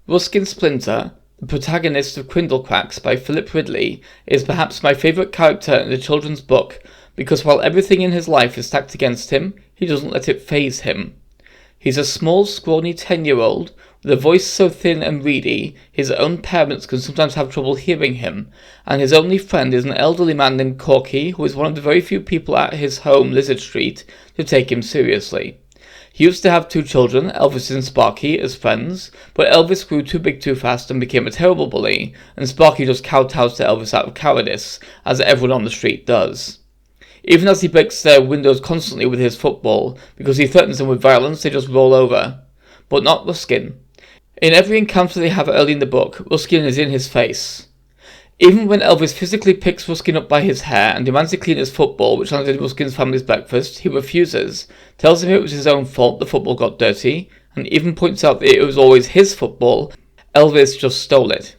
Ruskin Splinter, the protagonist of Krindlekrax by Philip Ridley, is perhaps my favourite character in the children's book because while everything in his life is stacked against him, he doesn't let it faze him. He's a small, scrawny 10-year-old with a voice so thin and reedy his own parents can sometimes have trouble hearing him, and his only friend is an elderly man named Corky, who is one of the very few people at his home, Lizard Street, who take him seriously. He used to have 2 children, Elvis and Sparky, as friends, but Elvis grew too big too fast and became a terrible bully, and Sparky just kowtows to Elvis out of cowardice, as everyone on the street does. Even as he breaks their windows constantly with his football, because he threatens them with violence, they just roll over. But not Ruskin. In every encounter they have early in the book, Ruskin is in his face. Even when Elvis physically picks Ruskin up by his hair and demands to clean his football, which landed Ruskin's family's breakfast, he refuses, tells him it was his own fault the football got dirty, and even points out that it was always his football, Elvis just stole it.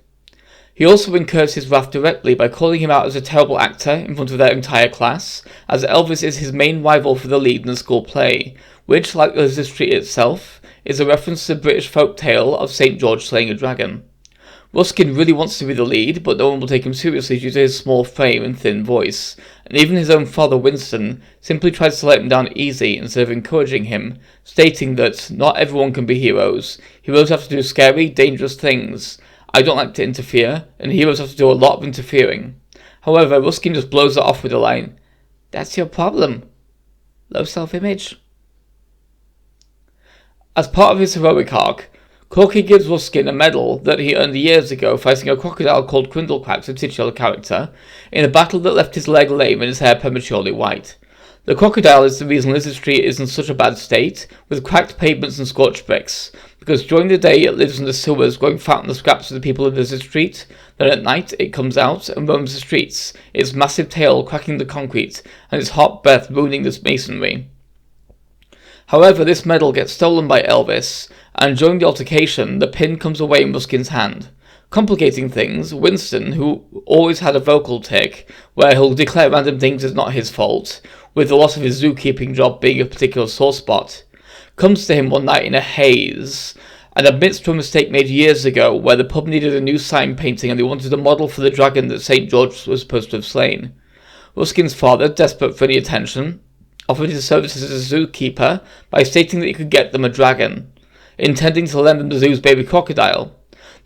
He also incurs his wrath directly by calling him out as a terrible actor in front of their entire class, as Elvis is his main rival for the lead in the school play, which, like the Street itself, is a reference to the British folk tale of St. George slaying a dragon. Ruskin really wants to be the lead, but no one will take him seriously due to his small frame and thin voice, and even his own father Winston simply tries to let him down easy instead of encouraging him, stating that not everyone can be heroes. Heroes have to do scary, dangerous things. I don't like to interfere, and heroes have to do a lot of interfering. However, Ruskin just blows it off with the line, "That's your problem. Low self-image." As part of his heroic arc, Corky gives Ruskin a medal that he earned years ago fighting a crocodile called Krindlekrax, a titular character, in a battle that left his leg lame and his hair prematurely white. The crocodile is the reason Lizard Street is in such a bad state, with cracked pavements and scorched bricks, because during the day it lives in the sewers growing fat on the scraps of the people of Lizard Street, then at night it comes out and roams the streets, its massive tail cracking the concrete, and its hot breath ruining the masonry. However, this medal gets stolen by Elvis, and during the altercation, the pin comes away in Ruskin's hand. Complicating things, Winston, who always had a vocal tic, where he'll declare random things as not his fault, with the loss of his zookeeping job being a particular sore spot, comes to him one night in a haze, and admits to a mistake made years ago where the pub needed a new sign painting and they wanted a model for the dragon that St. George was supposed to have slain. Ruskin's father, desperate for any attention, offered his services as a zookeeper by stating that he could get them a dragon, intending to lend them the zoo's baby crocodile.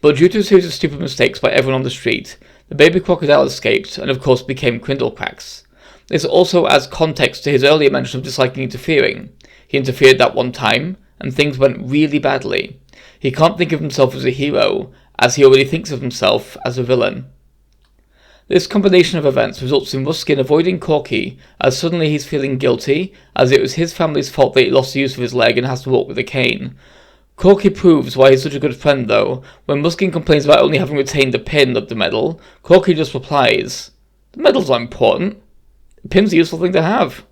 But due to a series of stupid mistakes by everyone on the street, the baby crocodile escaped and of course became Krindlekrax. This also adds context to his earlier mention of disliking interfering. He interfered that one time, and things went really badly. He can't think of himself as a hero, as he already thinks of himself as a villain. This combination of events results in Ruskin avoiding Corky, as suddenly he's feeling guilty, as it was his family's fault that he lost the use of his leg and has to walk with a cane. Corky proves why he's such a good friend though. When Ruskin complains about only having retained the pin of the medal, Corky just replies, "The medal's not important. The pin's a useful thing to have."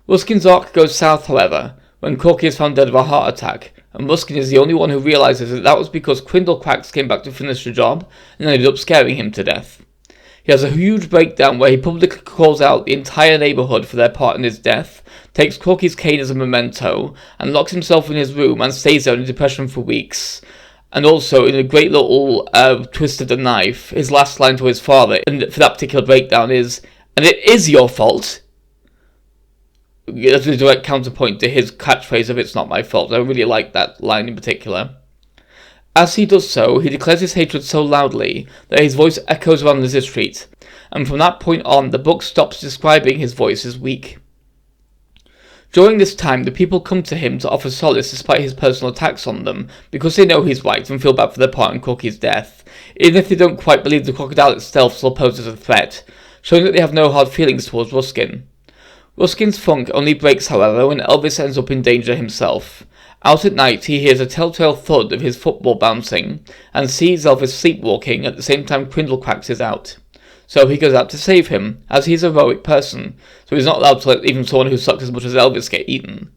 Ruskin's arc goes south, however, when Corky is found dead of a heart attack, and Ruskin is the only one who realizes that was because Krindlekrax came back to finish the job and ended up scaring him to death. He has a huge breakdown where he publicly calls out the entire neighborhood for their part in his death, takes Corky's cane as a memento, and locks himself in his room and stays there in depression for weeks. And also, in a great little twist of the knife, his last line to his father for that particular breakdown is, "And it is your fault." That's a direct counterpoint to his catchphrase of "It's not my fault." I really like that line in particular. As he does so, he declares his hatred so loudly that his voice echoes around Lizard Street, and from that point on, the book stops describing his voice as weak. During this time, the people come to him to offer solace despite his personal attacks on them, because they know he's right and feel bad for their part in Corky's death, even if they don't quite believe the crocodile itself still poses a threat, showing that they have no hard feelings towards Ruskin. Ruskin's funk only breaks, however, when Elvis ends up in danger himself. Out at night, he hears a telltale thud of his football bouncing, and sees Elvis sleepwalking at the same time Krindlekrax is out. So he goes out to save him, as he's a heroic person, so he's not allowed to let even someone who sucks as much as Elvis get eaten.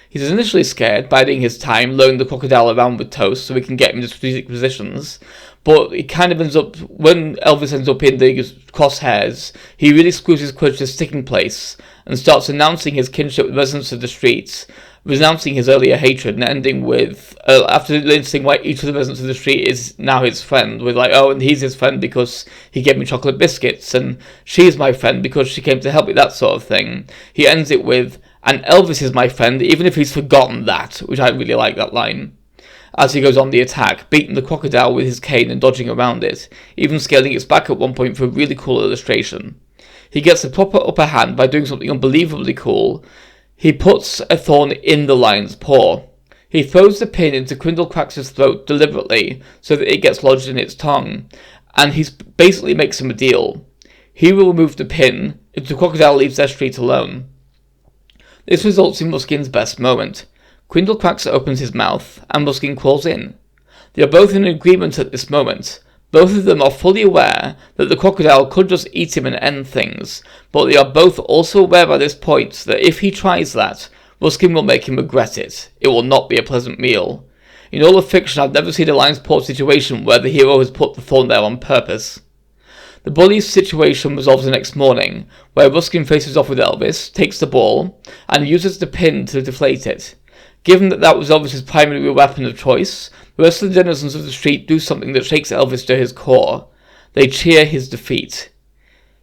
He's initially scared, biding his time, luring the crocodile around with toast so he can get him into strategic positions, but it kind of ends up, when Elvis ends up in the crosshairs, he really screws his courage to sticking place, and starts announcing his kinship with residents of the streets, renouncing his earlier hatred and ending with, after listing why each of the residents of the street is now his friend, with like, oh, and he's his friend because he gave me chocolate biscuits, and she's my friend because she came to help me, that sort of thing. He ends it with, and Elvis is my friend, even if he's forgotten that, which I really like that line. As he goes on the attack, beating the crocodile with his cane and dodging around it, even scaling its back at one point for a really cool illustration. He gets the proper upper hand by doing something unbelievably cool. He puts a thorn in the lion's paw. He throws the pin into Krindlekrax's throat deliberately so that it gets lodged in its tongue, and he basically makes him a deal. He will remove the pin if the crocodile leaves their street alone. This results in Ruskin's best moment. Krindlekrax opens his mouth, and Ruskin crawls in. They are both in agreement at this moment. Both of them are fully aware that the crocodile could just eat him and end things, but they are both also aware by this point that if he tries that, Ruskin will make him regret it. It will not be a pleasant meal. In all of fiction, I've never seen a lion's paw situation where the hero has put the thorn there on purpose. The bully's situation resolves the next morning, where Ruskin faces off with Elvis, takes the ball, and uses the pin to deflate it. Given that that was Elvis's primary weapon of choice, the rest of the denizens of the street do something that shakes Elvis to his core. They cheer his defeat.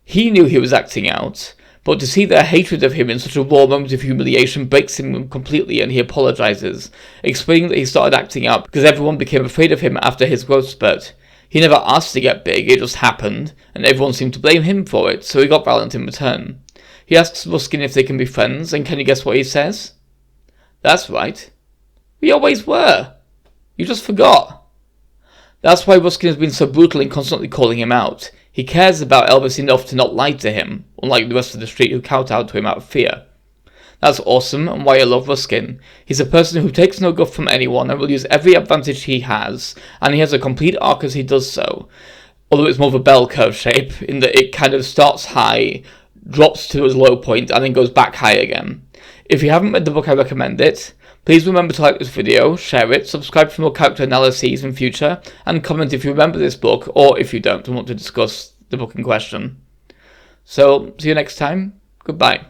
He knew he was acting out, but to see their hatred of him in such a raw moment of humiliation breaks him completely, and he apologizes, explaining that he started acting out because everyone became afraid of him after his growth spurt. He never asked to get big, it just happened, and everyone seemed to blame him for it, so he got violent in return. He asks Ruskin if they can be friends, and can you guess what he says? That's right. We always were. You just forgot. That's why Ruskin has been so brutal in constantly calling him out. He cares about Elvis enough to not lie to him, unlike the rest of the street who kowtowed to him out of fear. That's awesome, and why I love Ruskin. He's a person who takes no guff from anyone and will use every advantage he has, and he has a complete arc as he does so, although it's more of a bell curve shape, in that it kind of starts high, drops to its low point, and then goes back high again. If you haven't read the book, I recommend it. Please remember to like this video, share it, subscribe for more character analyses in future, and comment if you remember this book, or if you don't and want to discuss the book in question. So, see you next time. Goodbye.